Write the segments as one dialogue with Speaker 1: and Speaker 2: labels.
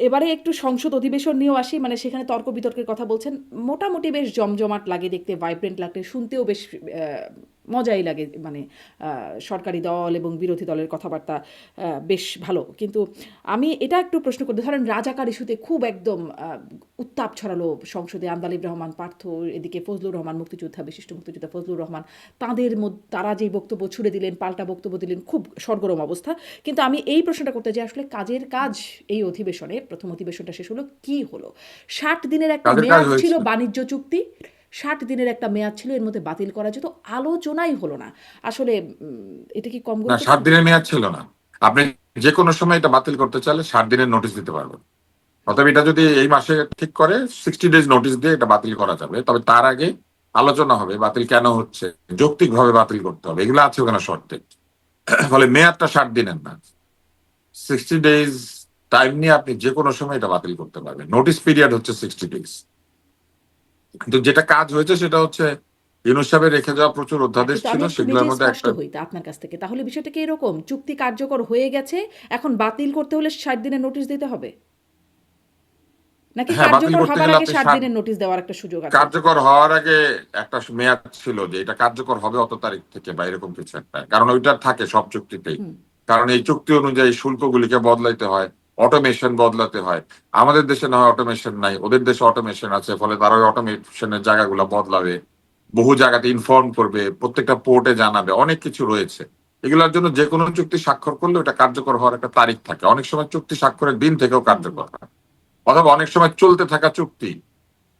Speaker 1: এবারে একটু সংসদ অধিবেশন নিয়েও আসি, মানে সেখানে তর্ক বিতর্কের কথা বলছেন, মোটামুটি বেশ জমজমাট লাগে দেখতে, ভাইব্রেন্ট লাগে, শুনতেও বেশ মজাই লাগে, মানে সরকারি দল এবং বিরোধী দলের কথাবার্তা বেশ ভালো। কিন্তু আমি এটা একটু প্রশ্ন করতে, ধরেন রাজাকার ইস্যুতে খুব একদম উত্তাপ ছড়ালো সংসদে, আন্দালিব রহমান পার্থ, এদিকে ফজলুর রহমান মুক্তিযোদ্ধা, বিশিষ্ট মুক্তিযোদ্ধা ফজলুর রহমান, তাদের মধ্যে তারা যেই বক্তব্য ছুড়ে দিলেন, পাল্টা বক্তব্য দিলেন, খুব সরগরম অবস্থা। কিন্তু আমি এই প্রশ্নটা করতে যে আসলে কাজের কাজ এই অধিবেশনে, প্রথম অধিবেশনটা শেষ হলো, কি হলো? 60 দিনের একটা
Speaker 2: কাজের কাজ
Speaker 1: মেয়াদ ছিল
Speaker 2: হয়েছে।
Speaker 1: বাণিজ্য চুক্তি, 60 দিনের একটা মেয়াদ ছিল, এর মধ্যে বাতিল করা যেত, আলোচনাই হলো না। আসলে এটা কি কম
Speaker 2: না, সাত
Speaker 1: গুরুত্বপূর্ণ?
Speaker 2: দিনের মেয়াদ ছিল না। আপনি যে কোনো সময় এটা বাতিল করতে চাইলে 60 দিনের নোটিশ দিতে পারবেন। অতএব এটা যদি এই মাসে ঠিক করে 60 ডেজ নোটিশ দিয়ে এটা বাতিল করা যাবে, তবে তার আগে আলোচনা হবে বাতিল কেন হচ্ছে, যৌক্তিক ভাবে বাতিল করতে হবে, এগুলো আছে ওখানে শর্তে। ফলে মেয়াদটা 60 দিনের না, 60 ডেজ টাইম নিয়ে আপনি যে কোনো সময় এটা বাতিল করতে পারবেন। নোটিস পিরিয়ড হচ্ছে 60 ডেজ। কিন্তু যেটা কাজ হয়েছে সেটা হচ্ছে ইউনূস সাহেবের রেখে যাওয়া প্রচুর অধ্যাদেশ
Speaker 1: কিন্তু
Speaker 2: ছিল,
Speaker 1: আমি একটু নিজে
Speaker 2: সেগুলোর মধ্যে
Speaker 1: স্পষ্ট
Speaker 2: একটা।
Speaker 1: হইতে আপনার কাছ থেকে, তাহলে বিষয়টা কি এরকম, চুক্তি কার্যকর হয়ে গেছে, এখন বাতিল করতে হলে 60 দিনের নোটিশ দিতে হবে, নাকি
Speaker 2: হ্যাঁ, বাতিল
Speaker 1: কার্যকর
Speaker 2: করতে
Speaker 1: হবার
Speaker 2: গেলে
Speaker 1: আগে
Speaker 2: আপনি
Speaker 1: 60 দিনের নোটিশ দেওয়ার একটা সুযোগ আছে?
Speaker 2: কার্যকর হওয়ার আগে একটা মেয়াদ ছিল যে এটা কার্যকর হবে অত তারিখ থেকে বা এরকম কিছু একটা, কারণ ওইটা থাকে সব চুক্তিতেই।
Speaker 1: হুম।
Speaker 2: কারণ এই চুক্তি অনুযায়ী শুল্কগুলিকে বদলাইতে হয়, অটোমেশন বদলাতে হয়। আমাদের দেশে না হয় অটোমেশন নাই, ওদের দেশে অটোমেশন আছে, ফলে তারা ওই অটোমেশনের জায়গাগুলো বদলাবে, বহু জায়গাতে ইনফর্ম করবে, প্রত্যেকটা পোর্টে জানাবে, অনেক কিছু রয়েছে। এগুলোর জন্য যে কোনো চুক্তি স্বাক্ষর করলে ওটা কার্যকর হওয়ার একটা তারিখ থাকে, অনেক সময় চুক্তি স্বাক্ষরের দিন থেকেও
Speaker 1: হুম। হুম।
Speaker 2: কার্যকর হয়। অথবা অনেক সময় চলতে থাকা চুক্তি,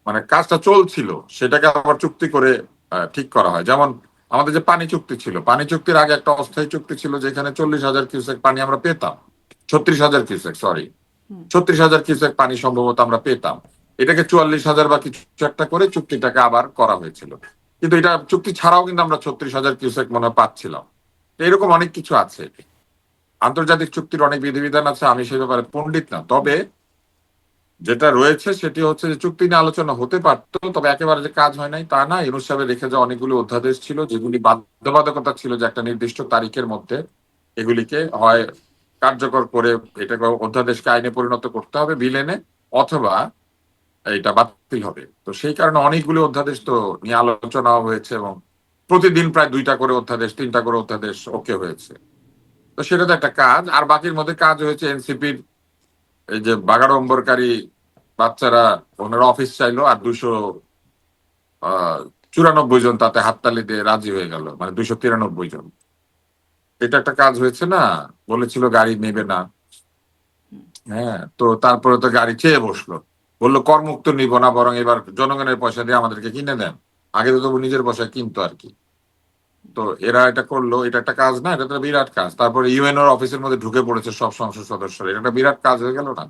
Speaker 2: মানে কাজটা চলছিল সেটাকে আবার চুক্তি করে ঠিক করা হয়। যেমন আমাদের যে পানি চুক্তি ছিল, পানি চুক্তির আগে একটা অস্থায়ী চুক্তি ছিল যেখানে 40,000 কিউসেক পানি আমরা পেতাম, 36,000 কিউসেক, সরি,
Speaker 1: হুম।
Speaker 2: 36,000 কিউসেক পানি সম্ভবত আমরা পেতাম। এটাকে 44,000 বা কিছু একটা করে চুক্তিটাকে আবার করা হয়েছিল। কিন্তু এটা চুক্তি ছাড়াও কিন্তু আমরা 36,000 কিউসেক মনে হয় পাচ্ছিলাম। তো এরকম অনেক কিছু আছে, আন্তর্জাতিক চুক্তির অনেক বিধিবিধান আছে, আমি সে ব্যাপারে পণ্ডিত না। তবে যেটা রয়েছে সেটি হচ্ছে যে চুক্তি নিয়ে আলোচনা হতে পারতো, তবে একেবারে যে কাজ হয় নাই তা না। ইউনূস সাহেবের রেখে যাওয়া অনেকগুলো অধ্যাদেশ ছিল যেগুলি বাধ্যবাধকতা ছিল যে একটা নির্দিষ্ট তারিখের মধ্যে এগুলিকে হয় কার্যকর করে এটাকে অধ্যাদেশকে আইনে পরিণত করতে হবে বিল এনে, অথবা এটা বাতিল হবে। তো সেই কারণে অনেকগুলো অধ্যাদেশ তো নিয়ে আলোচনা হয়েছে এবং প্রতিদিন প্রায় 2টা করে অধ্যাদেশ, 3টা করে অধ্যাদেশ ওকে হয়েছে। তো সেটা তো একটা কাজ। আর বাকির মধ্যে কাজ হয়েছে এনসিপির এই যে বাগাড়ম্বরকারী বাচ্চারা, ওনারা অফিস চাইলো আর 294 জন তাতে হাততালি দিয়ে রাজি হয়ে গেল, মানে 293 জন। এটা একটা কাজ হয়েছে না? বলেছিল গাড়ি নেবে না, হ্যাঁ, তো তারপরে তো গাড়ি চেয়ে বসলো, বললো করমুক্ত নিব না, বরং এবার জনগণের পয়সা দিয়ে আমাদেরকে কিনে দেন। আগে তো তবু নিজের পয়সায় কিনতো আর কি। তো এরা এটা করলো, এটা একটা কাজ না? এটা তো বিরাট কাজ। তারপরে ইউএনওর অফিসের মধ্যে ঢুকে পড়েছে সব সংসদ সদস্যরা, এটা একটা বিরাট কাজ হয়ে গেল না?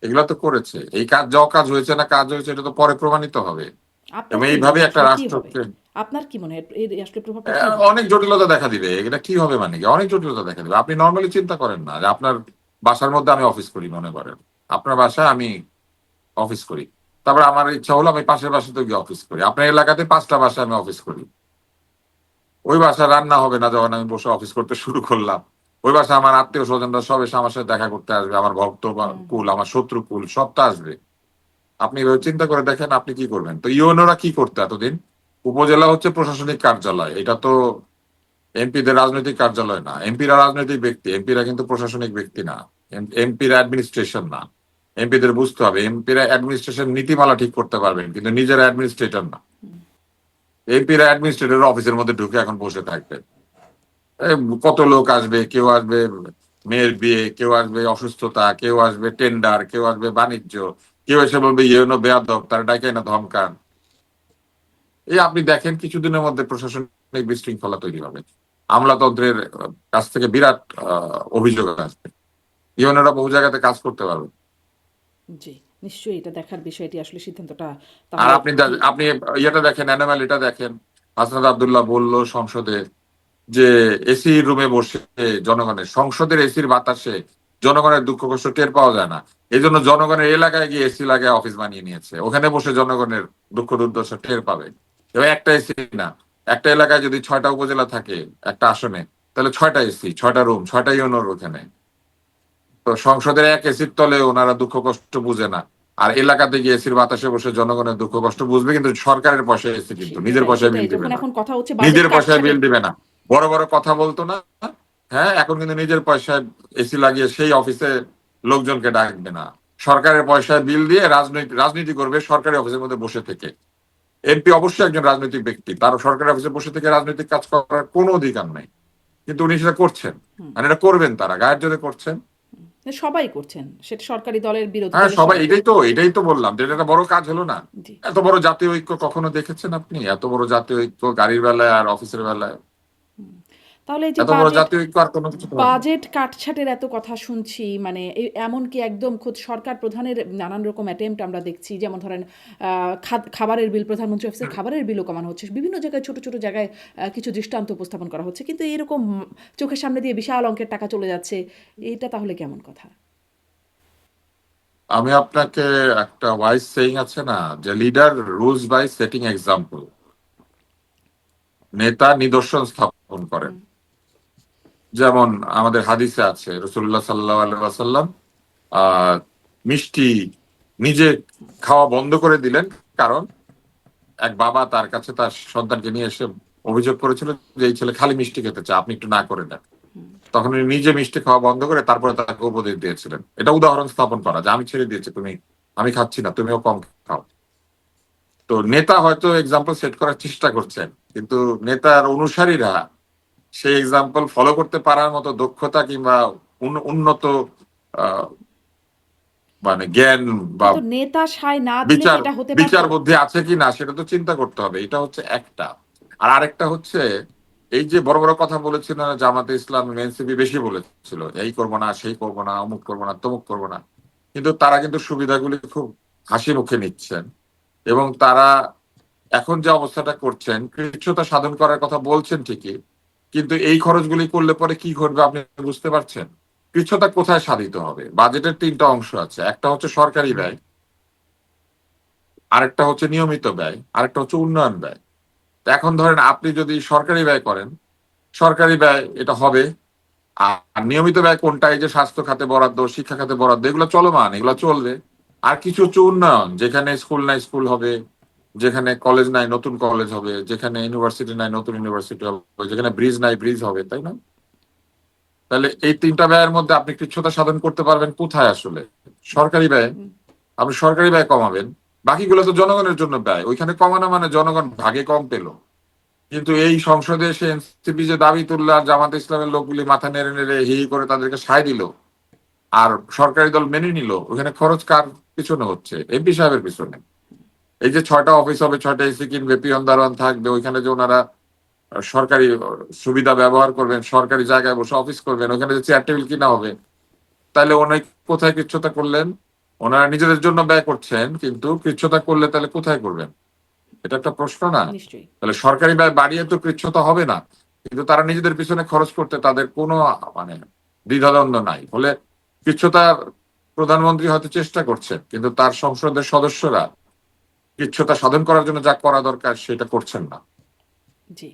Speaker 2: এগুলা তো করেছে। এই কাজ, যাও কাজ হয়েছে না কাজ হয়েছে, এটা তো পরে প্রমাণিত হবে।
Speaker 1: আপনার
Speaker 2: এবং
Speaker 1: কি মনে
Speaker 2: এইভাবে
Speaker 1: হয়
Speaker 2: একটা
Speaker 1: আসলে কি হবে?
Speaker 2: রাষ্ট্রকে
Speaker 1: আপনার কি মনে হয় এর আসলে প্রভাবটা কি হবে?
Speaker 2: অনেক জটিলতা দেখা দিবে। এটা কি হবে মানে কি, অনেক জটিলতা দেখা দিবে। আপনি নর্মালি চিন্তা করেন না যে আপনার বাসার মধ্যে আমি অফিস করি, মনে করেন আপনার বাসায় আমি অফিস করি, তারপর আমার ইচ্ছা হলো আমি পাশের বাসাতে গিয়ে অফিস করি। আপনার এলাকাতে 5টা বাসায় আমি অফিস করি, ওই বাসা রান্না হবে না যখন আমি বসে অফিস করতে শুরু করলাম। ওই বাসা আমার আত্মীয় স্বজনরা সব এসে আমার সাথে দেখা করতে আসবে, আমার ভক্ত বা
Speaker 1: হুম।
Speaker 2: কুল, আমার শত্রু কুল, সব তো আসবে। আপনি এভাবে চিন্তা করে দেখেন আপনি কি করবেন। তো ইউএনওরা কি করতো এতদিন? উপজেলা হচ্ছে প্রশাসনিক কার্যালয়, এটা তো এমপিদের রাজনৈতিক কার্যালয় না। এমপিরা রাজনৈতিক ব্যক্তি, এমপিরা কিন্তু প্রশাসনিক ব্যক্তি না। এমপিরা অ্যাডমিনিস্ট্রেশন না। এমপিদের বুঝতে হবে এমপিরা অ্যাডমিনিস্ট্রেশন নীতিমালা ঠিক করতে পারবেন, কিন্তু নিজেরা অ্যাডমিনিস্ট্রেটর না। এমপিরা অ্যাডমিনিস্ট্রেটর অফিসের মধ্যে ঢুকে এখন বসে থাকবে। কত লোক আসবে, কেউ আসবে মেয়ের বিয়ে, কেউ আসবে অসুস্থতা, কেউ আসবে টেন্ডার, কেউ আসবে বাণিজ্য, কেউ এসে বলবে ইউএনও বেয়াদব, তার ডাকে না ধমকান। এই আপনি দেখেন কিছুদিনের মধ্যে প্রশাসনিক বিশৃঙ্খলা তৈরি হবে, আমলাতন্ত্রের কাছ থেকে বিরাট অভিযোগ আসবে। ইউএনওরা বহু জায়গাতে কাজ করতে পারবে।
Speaker 1: জি, নিশ্চয়ই এটা দেখার বিষয়, এটি আসলে সিদ্ধান্তটা
Speaker 2: আর
Speaker 1: তাহলে
Speaker 2: আপনি
Speaker 1: কি?
Speaker 2: আপনি ইয়েটা দেখেন, অ্যানোমালিটা দেখেন। হাসনাত আব্দুল্লাহ বলল সংসদে যে এসি রুমে বসে জনগণের, সংসদের এসির বাতাসে জনগণের দুঃখ কষ্ট টের পাওয়া যায় না, এই জন্য জনগণের এলাকায় গিয়ে এসি লাগায় অফিস বানিয়ে নিয়েছে, ওখানে বসে জনগণের দুঃখ দুর্দশা টের পাবে। এবার একটা এসি না, একটা এলাকায় যদি 6টা উপজেলা থাকে একটা আসনে, তাহলে 6টা এসি, 6টা রুম, 6টা ইউনোর ওখানে। তো সংসদের এক এসির তলে ওনারা দুঃখ কষ্ট বুঝে না, আর এলাকাতে গিয়ে এসির বাতাসে বসে জনগণের দুঃখ কষ্ট বুঝবে, কিন্তু সরকারের পয়সায় এসি, কিন্তু নিজের
Speaker 1: সেটাই
Speaker 2: পয়সায়
Speaker 1: সেটাই
Speaker 2: বিল দিবে
Speaker 1: যখন
Speaker 2: না।
Speaker 1: এখন কথা হচ্ছে বাজেট
Speaker 2: নিজের পয়সায় বিল
Speaker 1: কাটছাটের।
Speaker 2: দিবে না। বড় বড় কথা বলতো না, হ্যাঁ, এখন কিন্তু নিজের পয়সায় এসি লাগিয়ে সেই অফিসে লোকজনকে ডাকবে না। সরকারের পয়সায় বিল দিয়ে রাজনীতি করবে সরকারি অফিসের মধ্যে বসে থেকে। এমপি অবশ্যই একজন রাজনৈতিক ব্যক্তি, তার সরকারি অফিসে বসে থেকে রাজনৈতিক কাজ করার কোনো অধিকার নাই, কিন্তু উনি সেটা করছেন।
Speaker 1: হুম।
Speaker 2: মানে এটা করবেন, তারা গায়ের জোরে করছেন।
Speaker 1: সবাই করছেন, সেটা সরকারি দলের বিরোধী
Speaker 2: হ্যাঁ,
Speaker 1: দলের
Speaker 2: সবাই,
Speaker 1: সবাই
Speaker 2: এটাই তো বললাম যে এটা একটা বড় কাজ হলো না।
Speaker 1: জি।
Speaker 2: এত বড় জাতীয় ঐক্য কখনো দেখেছেন আপনি? এত বড় জাতীয় ঐক্য গাড়ির বেলায় আর অফিসের বেলায়,
Speaker 1: তাহলে এই যে
Speaker 2: এত বড়
Speaker 1: বাজেট
Speaker 2: জাতীয় ঐক্য আর কোনো কিছু হয় না।
Speaker 1: বাজেট কাটছাটের এত কথা শুনছি, মানে এমনকি একদম খোদ সরকার প্রধানের নানান রকম অ্যাটেম্প্ট আমরা দেখছি, যেমন ধরেন খাবারের বিল, প্রধানমন্ত্রী অফিসের খাবারের বিলও কমানো হচ্ছে, বিভিন্ন জায়গায় ছোট ছোট জায়গায় কিছু দৃষ্টান্ত উপস্থাপন করা হচ্ছে, কিন্তু এরকম চোখের সামনে দিয়ে বিশাল অঙ্কের টাকা চলে যাচ্ছে, এটা তাহলে কেমন কথা?
Speaker 2: আমি আপনাকে একটা ওয়াইজ সেইং আছে না, যে leader rules by setting example. নেতা নিদর্শন স্থাপন করেন।
Speaker 1: হুম।
Speaker 2: যেমন আমাদের হাদিসে আছে, রসুল্লাহ সাল্লাহ আলাইহি ওয়াসাল্লাম আহ মিষ্টি নিজে খাওয়া বন্ধ করে দিলেন, কারণ এক বাবা তার কাছে তার সন্তানকে নিয়ে এসে অভিযোগ করেছিল যে এই ছেলে খালি মিষ্টি খেতে চায়, আপনি একটু না করে দেন। তখন উনি নিজে মিষ্টি খাওয়া বন্ধ করে তারপরে তাকে উপদেশ দিয়েছিলেন। এটা উদাহরণ স্থাপন করা যে আমি ছেড়ে দিয়েছি, আমি খাচ্ছি না, তুমিও কম খাও। তো নেতা হয়তো এক্সাম্পল সেট করার চেষ্টা করছেন, কিন্তু নেতার অনুসারীরা সেই এক্সাম্পল ফলো করতে পারার মতো দক্ষতা কিংবা উন্নত আহ, মানে জ্ঞান বা
Speaker 1: কিন্তু নেতা সায় না দিলে কি
Speaker 2: বিচার
Speaker 1: এটা হতে
Speaker 2: বিচার
Speaker 1: পারতো?
Speaker 2: বুদ্ধি আছে কি না সেটা তো চিন্তা করতে হবে। এটা হচ্ছে একটা। আর আরেকটা হচ্ছে, এই যে বড় বড় কথা বলেছিল না, জামাতে ইসলাম এনসিপি বেশি বলেছিল এই করবো না, সেই করবো না, অমুক করবো না, তমুক করবো না, কিন্তু তারা কিন্তু সুবিধাগুলি খুব হাসি মুখে নিচ্ছেন। এবং তারা এখন যে অবস্থাটা করছেন, কৃচ্ছ্রতা সাধন করার কথা বলছেন ঠিকই, কিন্তু এই খরচগুলি করলে পরে কি ঘটবে আপনি বুঝতে পারছেন? কৃচ্ছ্রতা কোথায় সাধিত হবে? বাজেটের তিনটা অংশ আছে, একটা হচ্ছে সরকারি ব্যয়, আরেকটা হচ্ছে নিয়মিত ব্যয়, আরেকটা হচ্ছে উন্নয়ন ব্যয়। তো এখন ধরেন আপনি যদি সরকারি ব্যয় করেন, সরকারি ব্যয় এটা হবে। আর নিয়মিত ব্যয় কোনটা? এই যে স্বাস্থ্য খাতে বরাদ্দ, শিক্ষা খাতে বরাদ্দ, এগুলো চলমান, এগুলো চলবে। আর কিছু হচ্ছে উন্নয়ন, যেখানে স্কুল নাই স্কুল হবে, যেখানে কলেজ নাই নতুন কলেজ হবে, যেখানে ইউনিভার্সিটি নাই নতুন ইউনিভার্সিটি হবে, যেখানে ব্রিজ নাই ব্রিজ হবে, তাই না? তাহলে এই তিনটা ব্যয়ের মধ্যে আপনি কৃচ্ছ্রতা সাধন করতে পারবেন কোথায় আসলে? সরকারি ব্যয়। আপনি সরকারি ব্যয় কমাবেন, বাকিগুলো তো জনগণের জন্য ব্যয়, ওইখানে কমানো মানে জনগণ ভাগে কম পেলো। কিন্তু এই সংসদে এসে এনসিপি যে দাবি তুললো আর জামাত ইসলামের লোকগুলি মাথা নেড়ে নেড়ে হি হি করে তাদেরকে সায় দিল, আর সরকারি দল মেনে নিল, ওখানে খরচ কার পিছনে হচ্ছে? এমপি সাহেবের পিছনে। এই যে 6টা অফিস হবে, 6টা এসি কিনবে, পিয়ন দারোয়ান থাকবে, ওইখানে যে ওনারা সরকারি সুবিধা ব্যবহার করবেন, সরকারি জায়গায় বসে অফিস করবেন, ওখানে যে চেয়ার টেবিল কিনা হবে, তাহলে অনেক কোথায় কৃচ্ছ্রতা করলেন? ওনারা নিজেদের জন্য ব্যয় করছেন, কিন্তু কৃচ্ছ্রতা করলে তাহলে কোথায় করবেন? এটা একটা প্রশ্ন না?
Speaker 1: নিশ্চয়ই।
Speaker 2: তাহলে সরকারি ব্যয় বাড়িয়ে তো কৃচ্ছ্রতা হবে না, কিন্তু তারা নিজেদের পিছনে খরচ করতে তাদের কোনো মানে দ্বিধাদ্বন্দ্ব নাই। ফলে কৃচ্ছ্রতা প্রধানমন্ত্রী হয়তো চেষ্টা করছেন, কিন্তু তার সংসদের সদস্যরা কৃচ্ছ্রতা সাধন করার জন্য যা করা দরকার সেটা করছেন না।
Speaker 1: জি।